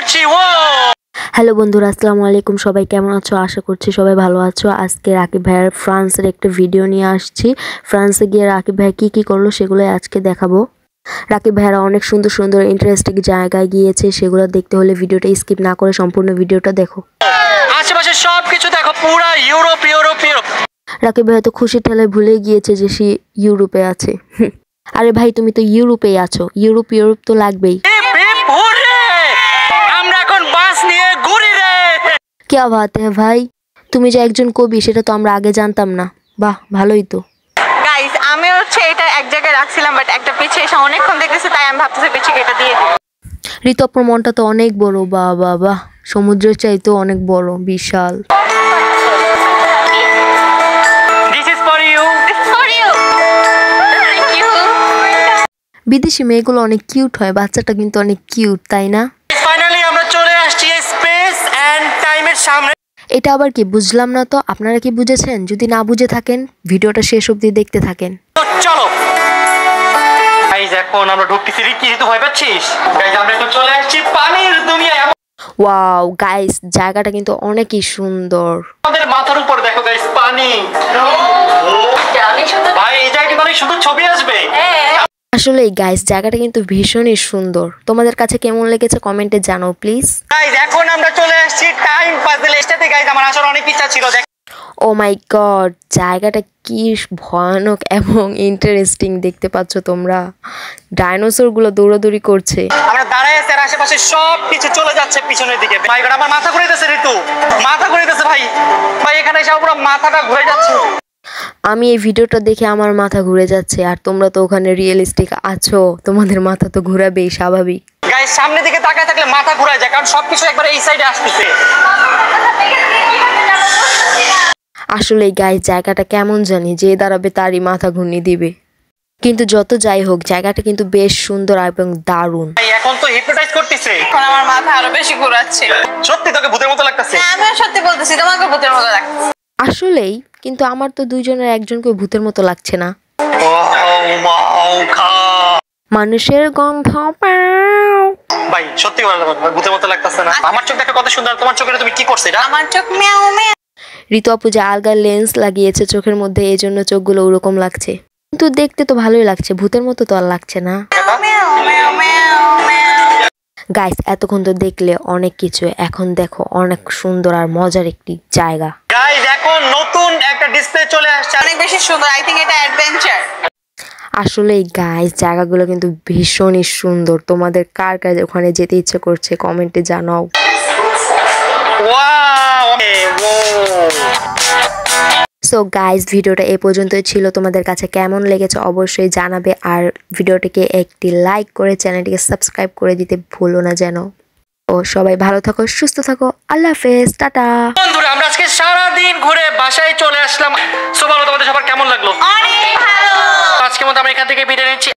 যাচ্ছি। ও হ্যালো বন্ধুরা, আসসালামু আলাইকুম। সবাই কেমন আছো? আশা করছি সবাই ভালো আছো। আজকে রাকিব ভাইয়ের ফ্রান্সের একটা ভিডিও নিয়ে আসছি। ফ্রান্সে গিয়ে রাকিব ভাই কি করলো সেগুলোই আজকে দেখাবো। রাকিব ভাইয়েরা অনেক সুন্দর সুন্দর ইন্টারেস্টিং জায়গায় গিয়েছে, সেগুলো দেখতে হলে ভিডিওটা স্কিপ না করে সম্পূর্ণ ভিডিওটা দেখো। আশেপাশে সবকিছু দেখো, পুরো ইউরোপ ইউরোপ ইউরোপ। রাকিব ভাই তো খুশি ঠেলায় ভুলে গিয়েছে যে সে ইউরোপে আছে। আরে ভাই, তুমি তো ইউরোপেই আছো, ইউরোপ ইউরোপ তো লাগবেই। আমরা এখন বাস নিয়ে ঘুরি রে। क्या बात है ভাই, তুমি যে একজন কবি সেটা তো আমরা আগে জানতাম না। বাহ, ভালোই তো। গাইস, আমি হচ্ছে এটা এক জায়গায় রাখছিলাম, বাট একটা পিছে এসে অনেকক্ষণ দেখতেছি, তাই আমি ভাবতেছি পিছে এটা দিয়ে দিই। ঋতু আপুর মনটা তো অনেক বড়। বাহ বাহ বাহ, সমুদ্রের চাইতেও অনেক বড়, বিশাল। This is for you. This is for you. Thank you. বিদেশি মেয়েগুলো অনেক কিউট হয়, বাচ্চাটা কিন্তু অনেক কিউট, তাই না? ফাইনালি আমরা চলে আসছি স্পেস এন্ড টাইমের সামনে। এটা আবার কি বুঝলাম না তো, আপনারা কি বুঝেছেন? যদি না বুঝে থাকেন ভিডিওটা শেষ অবধি দেখতে থাকেন। চলো গাইস, এখন আমরা ঢুকতেছি। কি তুই ভয় পাচ্ছিস? গাইস, আমরা এখন চলে আসছি পানির দুনিয়ায়। ওয়াও গাইস, জায়গাটা কিন্তু অনেকই সুন্দর। আমাদের মাথার উপর দেখো গাইস পানি। ভাই, এই জায়গায় অনেক সুন্দর ছবি আসবে। আসলে গাইস, জায়গাটা কিন্তু ভীষণই সুন্দর। তোমাদের কাছে কেমন লেগেছে কমেন্টে জানাও প্লিজ। গাইস, এখন আমরা চলে আসছি টাইম পাজল স্টেতে। গাইস, আমার আসার অনেক ইচ্ছা ছিল। ও মাই গড, জায়গাটা কি ভয়ানক এবং ইন্টারেস্টিং দেখতে পাচ্ছ তোমরা। ডাইনোসর গুলো দৌড়াদৌড়ি করছে। আমরা দাঁড়ায় আছি আর আশেপাশে সব কিছু চলে যাচ্ছে পিছনের দিকে। মাই গড, আমার মাথা ঘুরে যাচ্ছে ঋতু, মাথা ঘুরে যাচ্ছে ভাই। ভাই, এখানে এসে পুরো মাথাটা ঘুরে যাচ্ছে। আমি এই ভিডিওটা দেখে আমার মাথা ঘুরে যাচ্ছে, আর তোমরা তো ওখানে রিয়েলিস্টিক আছো, তোমাদের মাথা তো ঘোরাবেই, স্বাভাবিক। গাইস, সামনের দিকে তাকায় থাকলে মাথা ঘুরায় যায়, কারণ সবকিছু একবার এই সাইডে আসতেছে। আসলে গাইস, জায়গাটা কেমন জানি, যে দাঁড়াবে তারই মাথা ঘুরিয়ে দিবে। কিন্তু যত যাই হোক, জায়গাটা কিন্তু বেশ সুন্দর এবং দারুণ। ভাই, এখন তো হিপনোটাইজ করতেছে। এখন আমার মাথা আরো বেশি ঘোরাচ্ছে। সত্যি তোকে ভূতের মতো লাগতেছে? হ্যাঁ, আমিও সত্যি বলতেছি, তোমাকে ভূতের মতো লাগছে। আসলেই, কিন্তু আমার তো দুইজনের একজনকে ভূতের মতো লাগছে না। মানুষের গন্ধ পাও। ভাই, সত্যি ভূতের মতো লাগতেছে না? আমার চোখ দেখো কত সুন্দর, তোমার চোখে তুমি কি করছো এটা? আমার চোখ মিয়াও মিয়াও। ঋতু আপু যে আলগা লেন্স লাগিয়েছে চোখের মধ্যে, এই জন্য চোখগুলো ওরকম লাগছে, কিন্তু দেখতে তো ভালোই লাগছে, ভূতের মতো তো আর লাগছে না। মিয়াও মিয়াও মিয়াও মিয়াও। গাইস, এতক্ষণ তো দেখলে অনেক কিছু, এখন দেখো অনেক সুন্দর আর মজার একটি জায়গা। গাইস, এখন নতুন একটা ডিসপ্লে চলে আসছে। অনেক বেশি সুন্দর। আই থিংক এটা অ্যাডভেঞ্চার। আসলে গাইস, জায়গাগুলো কিন্তু ভীষণই সুন্দর। তোমাদের কার কার ওখানে যেতে ইচ্ছে করছে কমেন্টে জানাও। ওয়াও। সো গাইস, ভিডিওটা এ পর্যন্তই ছিল। তোমাদের কাছে কেমন লেগেছে অবশ্যই জানাবে, আর ভিডিওটিকে একটি লাইক করে চ্যানেলটিকে সাবস্ক্রাইব করে দিতে ভুলো না যেন। ও সবাই ভালো থাকো, সুস্থ থাকো, আল্লাহ হাফেজ, টাটা। বন্ধুরা, আমরা আজকে সারাদিন ঘুরে বাসায় চলে আসলাম। সো ভালো, তোমাদের সবার কেমন লাগলো? অনেক ভালো। আজকের মতো আমরা এখান থেকে বিদায় নিচ্ছি।